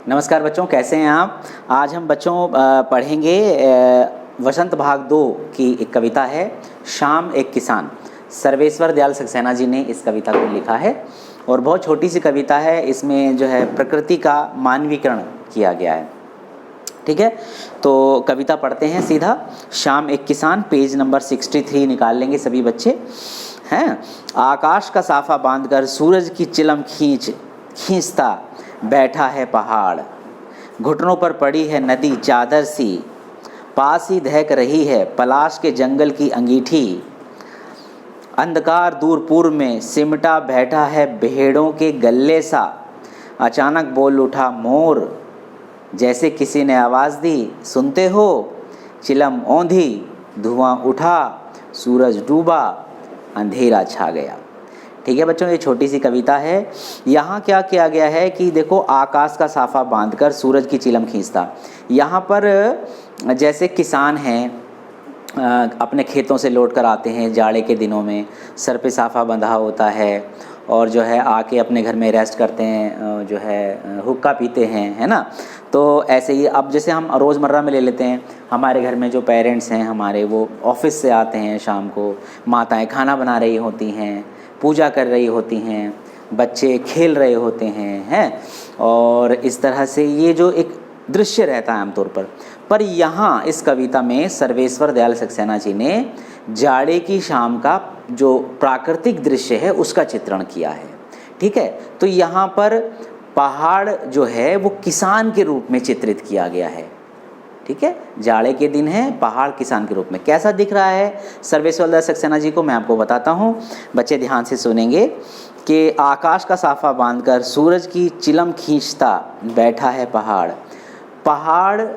नमस्कार बच्चों, कैसे हैं आप। आज हम बच्चों पढ़ेंगे वसंत भाग 2 की एक कविता है शाम एक किसान। सर्वेश्वर दयाल सक्सेना जी ने इस कविता को लिखा है और बहुत छोटी सी कविता है। इसमें जो है प्रकृति का मानवीकरण किया गया है। ठीक है, तो कविता पढ़ते हैं सीधा। शाम एक किसान, पेज नंबर 63 निकाल लेंगे सभी बच्चे हैं। आकाश का साफा बांधकर सूरज की चिलम खींचता बैठा है पहाड़, घुटनों पर पड़ी है नदी चादर सी, पास ही दहक रही है पलाश के जंगल की अंगीठी। अंधकार दूर पूर्व में सिमटा बैठा है भेड़ों के गल्ले सा, अचानक बोल उठा मोर जैसे किसी ने आवाज़ दी, सुनते हो। चिलम औंधी, धुआं उठा, सूरज डूबा, अंधेरा छा गया। ठीक है बच्चों, ये छोटी सी कविता है। यहाँ क्या किया गया है कि देखो, आकाश का साफा बांधकर सूरज की चिलम खींचता। यहाँ पर जैसे किसान हैं अपने खेतों से लौट कर आते हैं जाड़े के दिनों में, सर पे साफा बंधा होता है और जो है आके अपने घर में रेस्ट करते हैं, जो है हुक्का पीते हैं, है ना। तो ऐसे ही अब जैसे हम रोज़मर्रा में ले लेते हैं, हमारे घर में जो पेरेंट्स हैं हमारे, वो ऑफिस से आते हैं शाम को, माताएं खाना बना रही होती हैं, पूजा कर रही होती हैं, बच्चे खेल रहे होते हैं और इस तरह से ये जो एक दृश्य रहता है आमतौर पर यहाँ इस कविता में सर्वेश्वर दयाल सक्सेना जी ने जाड़े की शाम का जो प्राकृतिक दृश्य है उसका चित्रण किया है। ठीक है, तो यहाँ पर पहाड़ जो है वो किसान के रूप में चित्रित किया गया है। ठीक है, जाड़े के दिन है, पहाड़ किसान के रूप में कैसा दिख रहा है सर्वेश्वर दयाल सक्सेना जी को मैं आपको बताता हूँ। बच्चे ध्यान से सुनेंगे कि आकाश का साफा बांधकर सूरज की चिलम खींचता बैठा है पहाड़। पहाड़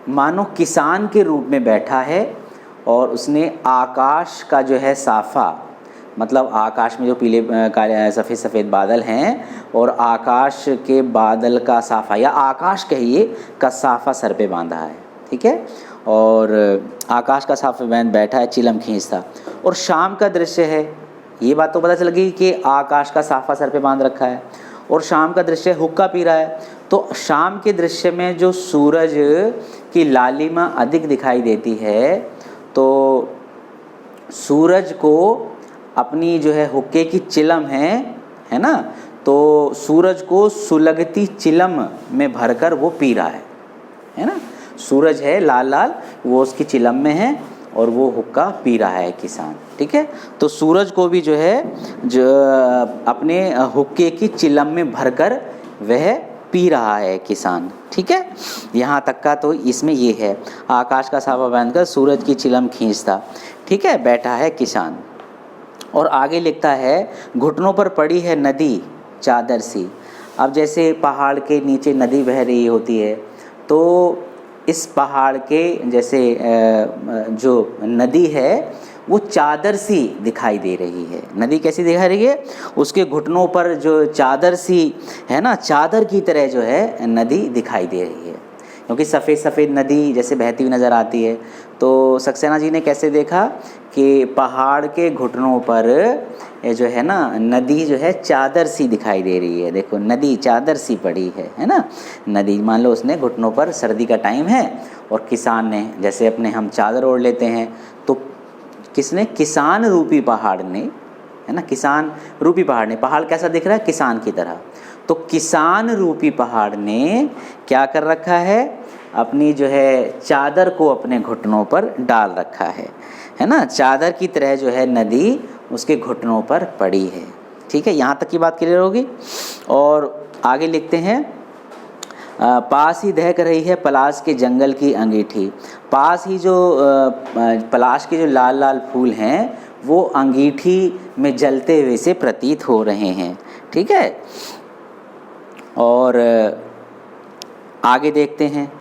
मानो किसान के रूप में बैठा है और उसने आकाश का जो है साफा, मतलब आकाश में जो पीले काले सफ़ेद सफ़ेद बादल हैं और आकाश के बादल का साफा या आकाश कहिए का साफा सर पे बांधा है। ठीक है, और आकाश का साफा बांध बैठा है, चिलम खींचता। और शाम का दृश्य है, ये बात तो पता चल गई कि आकाश का साफा सर पे बांध रखा है और शाम का दृश्य हुक्का पी रहा है। तो शाम के दृश्य में जो सूरज की लालिमा अधिक दिखाई देती है, तो सूरज को अपनी जो है हुक्के की चिलम है ना, तो सूरज को सुलगती चिलम में भरकर वो पी रहा है ना। सूरज है लाल लाल, वो उसकी चिलम में है और वो हुक्का पी रहा है किसान। ठीक है, तो सूरज को भी जो है जो अपने हुक्के की चिलम में भरकर वह पी रहा है किसान। ठीक है, यहाँ तक का तो इसमें ये है, आकाश का साफा बांधकर सूरज की चिलम खींचता, ठीक है, बैठा है किसान। और आगे लिखता है, घुटनों पर पड़ी है नदी चादर सी। अब जैसे पहाड़ के नीचे नदी बह रही होती है, तो इस पहाड़ के जैसे जो नदी है वो चादर सी दिखाई दे रही है। नदी कैसी दिखाई रही है, उसके घुटनों पर जो चादर सी है ना, चादर की तरह जो है नदी दिखाई दे रही है, क्योंकि सफ़ेद सफ़ेद नदी जैसे बहती हुई नज़र आती है। तो सक्सेना जी ने कैसे देखा कि पहाड़ के घुटनों पर ये जो है ना नदी जो है चादर सी दिखाई दे रही है। देखो नदी चादर सी पड़ी है ना। नदी मान लो उसने घुटनों पर, सर्दी का टाइम है और किसान ने जैसे अपने हम चादर ओढ़ लेते हैं, तो किसने, किसान रूपी पहाड़ ने, है ना, किसान रूपी पहाड़ ने, पहाड़ कैसा दिख रहा है, किसान की तरह। तो किसान रूपी पहाड़ ने क्या कर रखा है, अपनी जो है चादर को अपने घुटनों पर डाल रखा है ना। चादर की तरह जो है नदी उसके घुटनों पर पड़ी है। ठीक है, यहाँ तक की बात क्लियर होगी। और आगे लिखते हैं, पास ही दहक रही है पलाश के जंगल की अंगीठी। पास ही जो पलाश के जो लाल लाल फूल हैं वो अंगीठी में जलते हुए से प्रतीत हो रहे हैं। ठीक है, और आगे देखते हैं,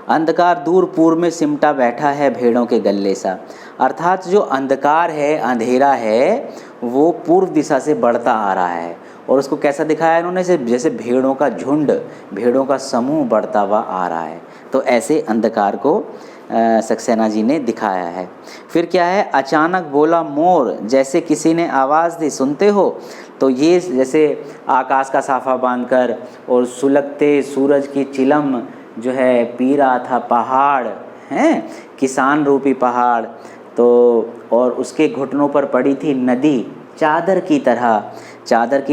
अंधकार दूर पूर्व में सिमटा बैठा है भेड़ों के गल्ले सा। अर्थात जो अंधकार है, अंधेरा है, वो पूर्व दिशा से बढ़ता आ रहा है और उसको कैसा दिखाया इन्होंने, जैसे भेड़ों का झुंड, भेड़ों का समूह बढ़ता हुआ आ रहा है। तो ऐसे अंधकार को सक्सेना जी ने दिखाया है। फिर क्या है, अचानक बोला मोर, जैसे किसी ने आवाज़ दी, सुनते हो। तो ये जैसे आकाश का साफा बांधकर और सुलगते सूरज की चिलम जो है पी रहा था पहाड़, हैं किसान रूपी पहाड़, तो और उसके घुटनों पर पड़ी थी नदी, चादर की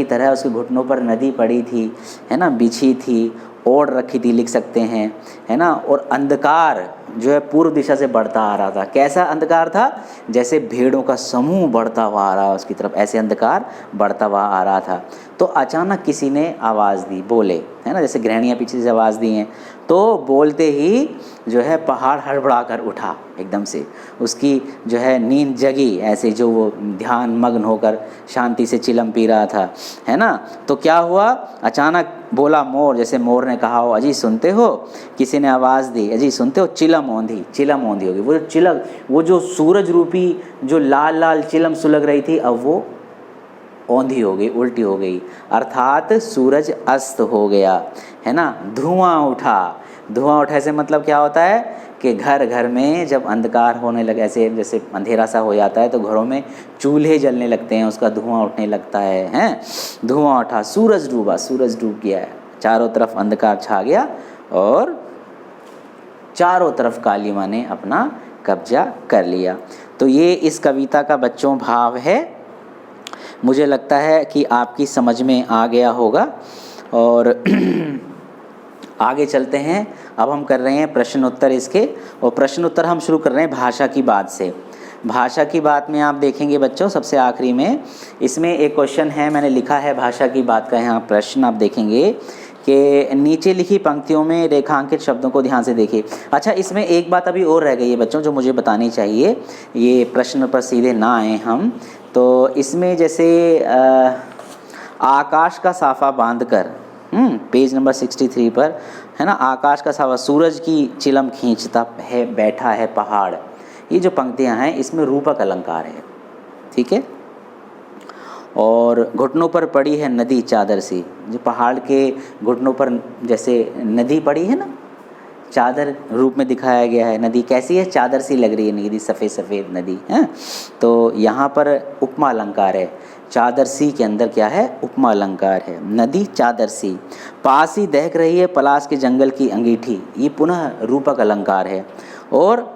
तरह उसके घुटनों पर नदी पड़ी थी, है ना, बिछी थी, ओढ़ रखी थी लिख सकते हैं, है ना। और अंधकार जो है पूर्व दिशा से बढ़ता आ रहा था। कैसा अंधकार था, जैसे भेड़ों का समूह बढ़ता हुआ आ रहा उसकी तरफ, ऐसे अंधकार बढ़ता हुआ आ रहा था। तो अचानक किसी ने आवाज़ दी, बोले, है ना, जैसे गृहणियाँ पीछे से आवाज़ दी हैं। तो बोलते ही जो है पहाड़ हड़बड़ा कर उठा, एकदम से उसकी जो है नींद जगी, ऐसे जो वो ध्यान मग्न होकर शांति से चिलम पी रहा था, है ना। तो क्या हुआ, अचानक बोला मोर, जैसे मोर ने कहा हो, अजी सुनते हो। किसी ने आवाज़ दी, अजी सुनते हो। चिलम औंधी होगी, वो जो सूरज रूपी जो लाल लाल चिलम सुलग रही थी, अब वो औंधी हो गई, उल्टी हो गई, अर्थात सूरज अस्त हो गया, है ना। धुआं उठा से मतलब क्या होता है कि घर घर में जब अंधकार होने लगे, ऐसे जैसे अंधेरा सा हो जाता है तो घरों में चूल्हे जलने लगते हैं, उसका धुआं उठने लगता है, हैं। धुआं उठा, सूरज डूब गया है, चारों तरफ अंधकार छा गया और चारों तरफ काली माँ ने अपना कब्जा कर लिया। तो ये इस कविता का बच्चों भाव है। मुझे लगता है कि आपकी समझ में आ गया होगा। और आगे चलते हैं। अब हम कर रहे हैं प्रश्न उत्तर इसके, और प्रश्न उत्तर हम शुरू कर रहे हैं भाषा की बात से। भाषा की बात में आप देखेंगे बच्चों, सबसे आखिरी में इसमें एक क्वेश्चन है, मैंने लिखा है भाषा की बात का यहाँ प्रश्न। आप देखेंगे कि नीचे लिखी पंक्तियों में रेखांकित शब्दों को ध्यान से देखिए। अच्छा, इसमें एक बात अभी और रह गई है बच्चों जो मुझे बतानी चाहिए, ये प्रश्न पर सीधे ना आए हम। तो इसमें जैसे आकाश का साफा बांधकर, पेज नंबर 63 पर, है ना, आकाश का साफा, सूरज की चिलम खींचता है बैठा है पहाड़, ये जो पंक्तियां हैं इसमें रूपक अलंकार है, ठीक है। और घुटनों पर पड़ी है नदी चादर सी, जो पहाड़ के घुटनों पर जैसे नदी पड़ी है ना, चादर रूप में दिखाया गया है। नदी कैसी है, चादर सी लग रही है नदी, सफ़ेद सफ़ेद नदी है। तो यहाँ पर उपमा अलंकार है, चादर सी के अंदर क्या है, उपमा अलंकार है, नदी चादर सी। पास ही दहक रही है पलाश के जंगल की अंगीठी, ये पुनः रूपक अलंकार है। और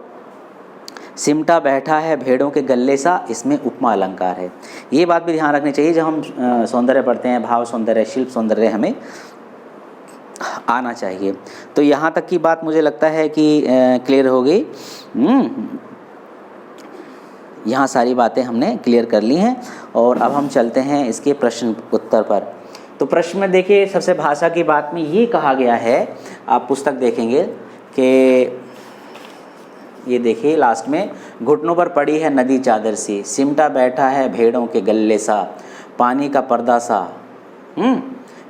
सिमटा बैठा है भेड़ों के गले सा, इसमें उपमा अलंकार है। ये बात भी ध्यान रखनी चाहिए जब हम सौंदर्य पढ़ते हैं, भाव सौंदर्य, शिल्प सौंदर्य हमें आना चाहिए। तो यहाँ तक की बात मुझे लगता है कि क्लियर हो गई। यहाँ सारी बातें हमने क्लियर कर ली हैं। और अब हम चलते हैं इसके प्रश्न उत्तर पर। तो प्रश्न में देखिए, सबसे भाषा की बात में ये कहा गया है, आप पुस्तक देखेंगे कि ये देखिए लास्ट में, घुटनों पर पड़ी है नदी चादर सी, सिमटा बैठा है भेड़ों के गले सा, पानी का पर्दा सा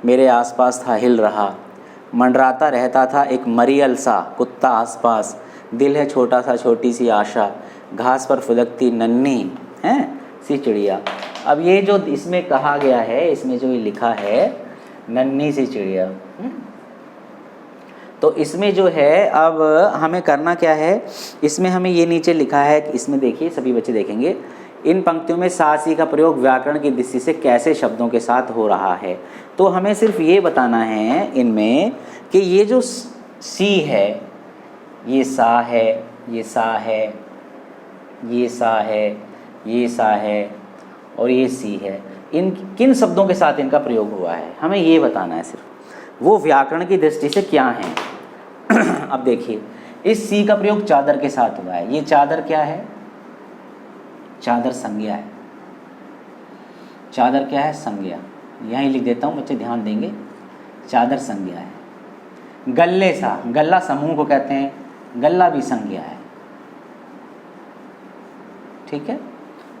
मेरे आसपास था हिल रहा, मंडराता रहता था एक मरियल सा कुत्ता आसपास, दिल है छोटा सा छोटी सी आशा, घास पर फुदकती नन्ही हैं सी चिड़िया। अब ये जो इसमें कहा गया है, इसमें जो ये लिखा है नन्ही सी चिड़िया, तो इसमें जो है अब हमें करना क्या है, इसमें हमें ये नीचे लिखा है कि इसमें देखिए, सभी बच्चे देखेंगे, इन पंक्तियों में सा सी का प्रयोग व्याकरण की दृष्टि से कैसे शब्दों के साथ हो रहा है। तो हमें सिर्फ ये बताना है इनमें कि ये जो सी है, ये सा है, ये सा है, ये सा है, ये सा है और ये सी है, इन किन शब्दों के साथ इनका प्रयोग हुआ है, हमें ये बताना है सिर्फ, वो व्याकरण की दृष्टि से क्या हैं। अब देखिए, इस सी का प्रयोग चादर के साथ हुआ है। ये चादर क्या है, चादर संज्ञा है। चादर क्या है, संज्ञा। यहीं लिख देता हूँ, बच्चे ध्यान देंगे, चादर संज्ञा है। गल्ले सा, गल्ला समूह को कहते हैं, गल्ला भी संज्ञा है, ठीक है।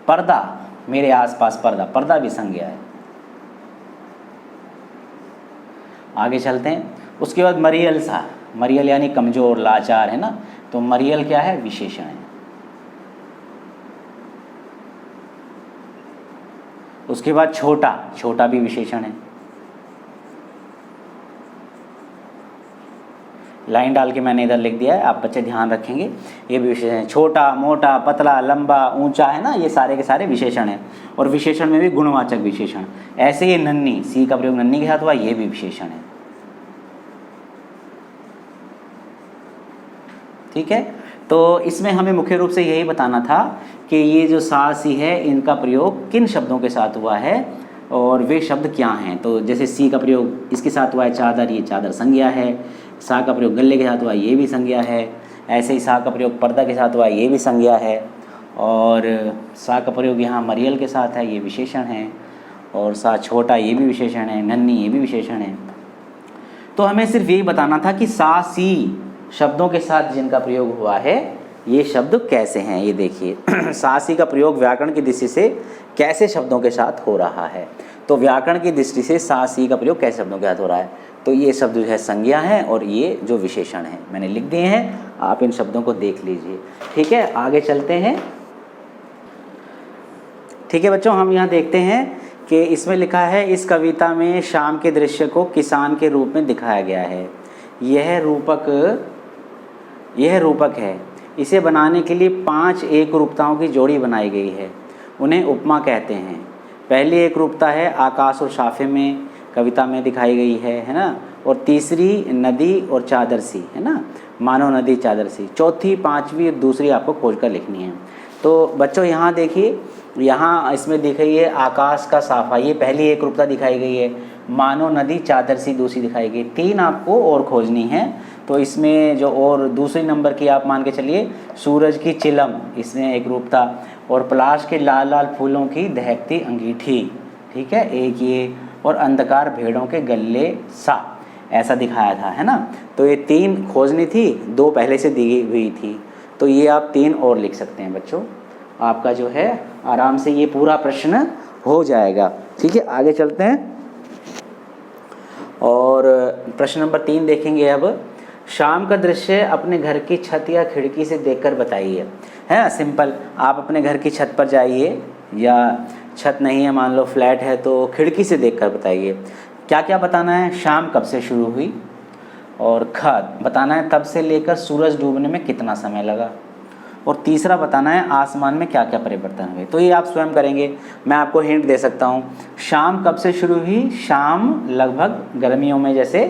पर्दा, मेरे आसपास पर्दा, पर्दा भी संज्ञा है। आगे चलते हैं। उसके बाद मरियल सा, मरियल यानी कमजोर, लाचार, है ना, तो मरियल क्या है, विशेषण है। उसके बाद छोटा, छोटा भी विशेषण है, लाइन डाल के मैंने इधर लिख दिया है, आप बच्चे ध्यान रखेंगे, ये भी विशेषण है। छोटा, मोटा, पतला, लंबा, ऊंचा, है ना, ये सारे के सारे विशेषण हैं। और विशेषण में भी गुणवाचक विशेषण। ऐसे ये नन्ही, सी का प्रयोग नन्ही के साथ हुआ, ये भी विशेषण है। ठीक है, तो इसमें हमें मुख्य रूप से यही बताना था कि ये जो सा सी है, इनका प्रयोग किन शब्दों के साथ हुआ है और वे शब्द क्या हैं। तो जैसे सी का प्रयोग इसके साथ हुआ है चादर, ये चादर संज्ञा है। सा का प्रयोग गले के साथ हुआ, ये भी संज्ञा है। ऐसे ही सा का प्रयोग पर्दा के साथ हुआ, ये भी संज्ञा है। और सा का प्रयोग यहाँ मरियल के साथ है, ये विशेषण है। और सा छोटा, ये भी विशेषण है। नन्ही, ये भी विशेषण है। तो हमें सिर्फ यही बताना था कि सा सी शब्दों के साथ जिनका प्रयोग हुआ है, ये शब्द कैसे हैं। ये देखिए सा सी का प्रयोग व्याकरण की दृष्टि से कैसे शब्दों के साथ हो रहा है। तो व्याकरण की दृष्टि से सा सी का प्रयोग कैसे शब्दों के साथ हो रहा है, तो ये शब्द जो है संज्ञा है और ये जो विशेषण है मैंने लिख दिए हैं, आप इन शब्दों को देख लीजिए। ठीक है, आगे चलते हैं। ठीक है बच्चों, हम यहाँ देखते हैं कि इसमें लिखा है, इस कविता में शाम के दृश्य को किसान के रूप में दिखाया गया है। यह रूपक है। इसे बनाने के लिए 5 एकरूपताओं की जोड़ी बनाई गई है। उन्हें उपमा कहते हैं। पहली एकरूपता है आकाश और साफे में कविता में दिखाई गई है ना। और तीसरी नदी और चादर सी, है ना, मानो नदी चादर सी। चौथी, पांचवी और दूसरी आपको खोज कर लिखनी है। तो बच्चों यहाँ देखिए, यहाँ इसमें दिखाई है आकाश का साफा, ये पहली एकरूपता दिखाई गई है। मानो नदी चादर सी दूसरी दिखाई गई। 3 आपको और खोजनी है। तो इसमें जो और दूसरे नंबर की आप मान के चलिए, सूरज की चिलम, इसमें एकरूपता। और पलाश के लाल लाल फूलों की दहकती अंगीठी, ठीक है, एक ये। और अंधकार भेड़ों के गले सा, ऐसा दिखाया था, है ना। तो ये 3 खोजनी थी, 2 पहले से दी हुई थी। तो ये आप 3 और लिख सकते हैं बच्चों। आपका जो है आराम से ये पूरा प्रश्न हो जाएगा। ठीक है, आगे चलते हैं और प्रश्न नंबर 3 देखेंगे। अब शाम का दृश्य अपने घर की छत या खिड़की से देखकर बताइए। है ना, सिंपल। आप अपने घर की छत पर जाइए, या छत नहीं है, मान लो फ्लैट है, तो खिड़की से देखकर बताइए। क्या क्या बताना है, शाम कब से शुरू हुई, और ख बताना है तब से लेकर सूरज डूबने में कितना समय लगा, और तीसरा बताना है आसमान में क्या क्या परिवर्तन हुए। तो ये आप स्वयं करेंगे। मैं आपको हिंट दे सकता हूँ। शाम कब से शुरू हुई, शाम लगभग गर्मियों में जैसे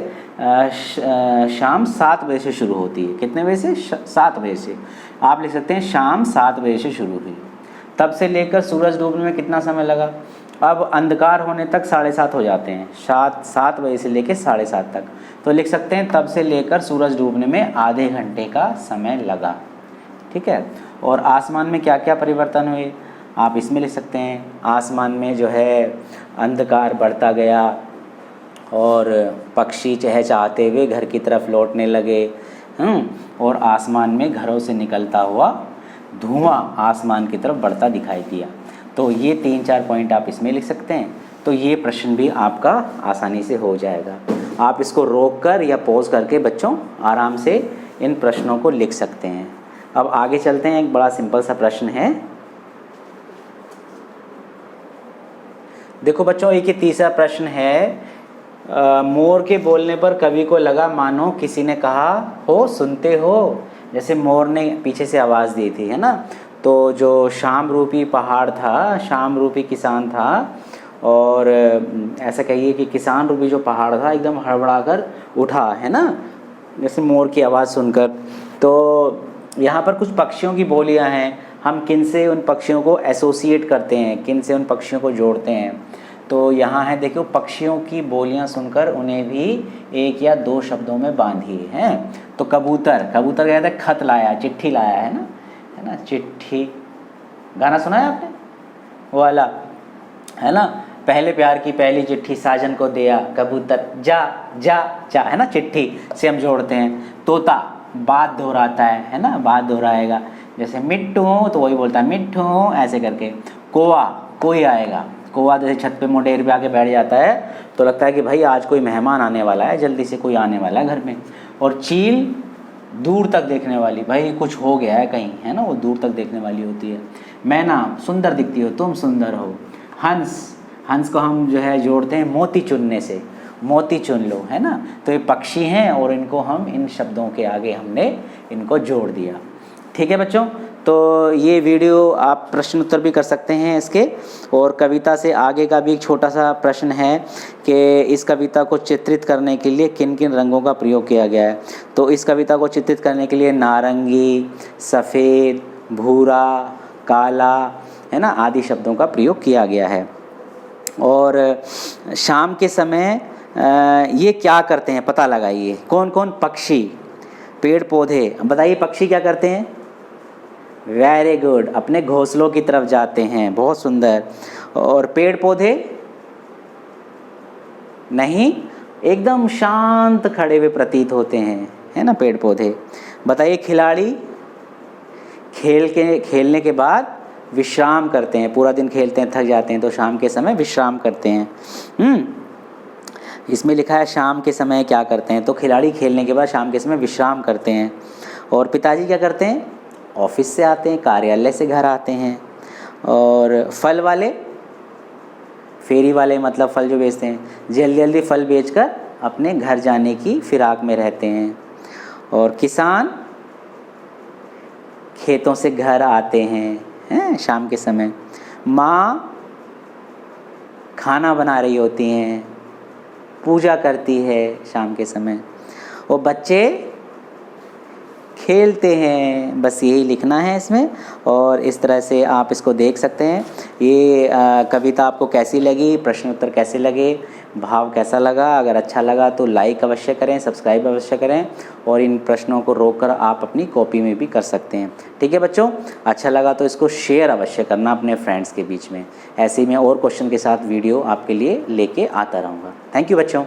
शाम 7 बजे से शुरू होती है। कितने बजे से, 7 बजे से। आप लिख सकते हैं शाम 7 बजे से शुरू हुई। तब से लेकर सूरज डूबने में कितना समय लगा। अब अंधकार होने तक 7:30 हो जाते हैं, 7 बजे से लेकर 7:30 तक। तो लिख सकते हैं तब से लेकर सूरज डूबने में आधे घंटे का समय लगा। ठीक है, और आसमान में क्या क्या परिवर्तन हुए, आप इसमें लिख सकते हैं। आसमान में जो है अंधकार बढ़ता गया और पक्षी चहचहाते हुए घर की तरफ लौटने लगे। और आसमान में घरों से निकलता हुआ धुआं आसमान की तरफ बढ़ता दिखाई दिया। तो ये 3-4 पॉइंट आप इसमें लिख सकते हैं। तो ये प्रश्न भी आपका आसानी से हो जाएगा। आप इसको रोक कर या पॉज करके बच्चों आराम से इन प्रश्नों को लिख सकते हैं। अब आगे चलते हैं। एक बड़ा सिंपल सा प्रश्न है, देखो बच्चों, एक ये तीसरा प्रश्न है। मोर के बोलने पर कवि को लगा मानो किसी ने कहा हो सुनते हो। जैसे मोर ने पीछे से आवाज़ दी थी, है ना। तो जो शाम रूपी पहाड़ था, शाम रूपी किसान था, और ऐसा कहिए कि किसान रूपी जो पहाड़ था एकदम हड़बड़ा कर उठा, है ना, जैसे मोर की आवाज़ सुनकर। तो यहाँ पर कुछ पक्षियों की बोलियाँ हैं। हम किन से उन पक्षियों को एसोसिएट करते हैं, किन से उन पक्षियों को जोड़ते हैं। तो यहाँ है, देखो, पक्षियों की बोलियाँ सुनकर उन्हें भी 1 या 2 शब्दों में बांधिए हैं। तो कबूतर कहता है खत लाया, चिट्ठी लाया, है ना, चिट्ठी। गाना सुना है आपने वो वाला, है ना, पहले प्यार की पहली चिट्ठी साजन को दिया, कबूतर जा जा जा, है ना, चिट्ठी से हम जोड़ते हैं। तोता बात दोहराता है ना, बात दोहराएगा। जैसे मिट्टू तो वही बोलता है मिट्टू, ऐसे करके। कोआ, कोई आएगा। कौवा जैसे छत पे मोटेर पे आके बैठ जाता है तो लगता है कि भाई आज कोई मेहमान आने वाला है, जल्दी से कोई आने वाला है घर में। और चील दूर तक देखने वाली, भाई कुछ हो गया है कहीं, है ना, वो दूर तक देखने वाली होती है। मैना सुंदर दिखती हो, तुम सुंदर हो। हंस हंस को हम जो है जोड़ते हैं मोती चुनने से, मोती चुन लो, है ना। तो ये पक्षी हैं और इनको हम इन शब्दों के आगे हमने इनको जोड़ दिया। ठीक है बच्चों, तो ये वीडियो आप प्रश्न उत्तर भी कर सकते हैं इसके। और कविता से आगे का भी एक छोटा सा प्रश्न है कि इस कविता को चित्रित करने के लिए किन किन रंगों का प्रयोग किया गया है। तो इस कविता को चित्रित करने के लिए नारंगी, सफ़ेद, भूरा, काला, है ना, आदि शब्दों का प्रयोग किया गया है। और शाम के समय ये क्या करते हैं पता लगाइए। कौन कौन? पक्षी, पेड़ पौधे। बताइए पक्षी क्या करते हैं? वेरी गुड, अपने घोंसलों की तरफ जाते हैं, बहुत सुंदर। और पेड़ पौधे नहीं, एकदम शांत खड़े हुए प्रतीत होते हैं, है ना पेड़ पौधे। बताइए खिलाड़ी खेलने के बाद विश्राम करते हैं, पूरा दिन खेलते हैं थक जाते हैं तो शाम के समय विश्राम करते हैं। इसमें लिखा है शाम के समय क्या करते हैं, तो खिलाड़ी खेलने के बाद शाम के समय विश्राम करते हैं। और पिताजी क्या करते हैं? ऑफिस से आते हैं, कार्यालय से घर आते हैं। और फल वाले, फेरी वाले मतलब फल जो बेचते हैं, जल्दी जल्दी फल बेचकर अपने घर जाने की फिराक में रहते हैं। और किसान खेतों से घर आते हैं शाम के समय। माँ खाना बना रही होती हैं, पूजा करती है शाम के समय। और बच्चे खेलते हैं। बस यही लिखना है इसमें और इस तरह से आप इसको देख सकते हैं। ये कविता आपको कैसी लगी, प्रश्न उत्तर कैसे लगे, भाव कैसा लगा? अगर अच्छा लगा तो लाइक अवश्य करें, सब्सक्राइब अवश्य करें और इन प्रश्नों को रोककर आप अपनी कॉपी में भी कर सकते हैं। ठीक है बच्चों, अच्छा लगा तो इसको शेयर अवश्य करना अपने फ्रेंड्स के बीच में। ऐसे ही मैं और क्वेश्चन के साथ वीडियो आपके लिए लेके आता रहूँगा। थैंक यू बच्चों।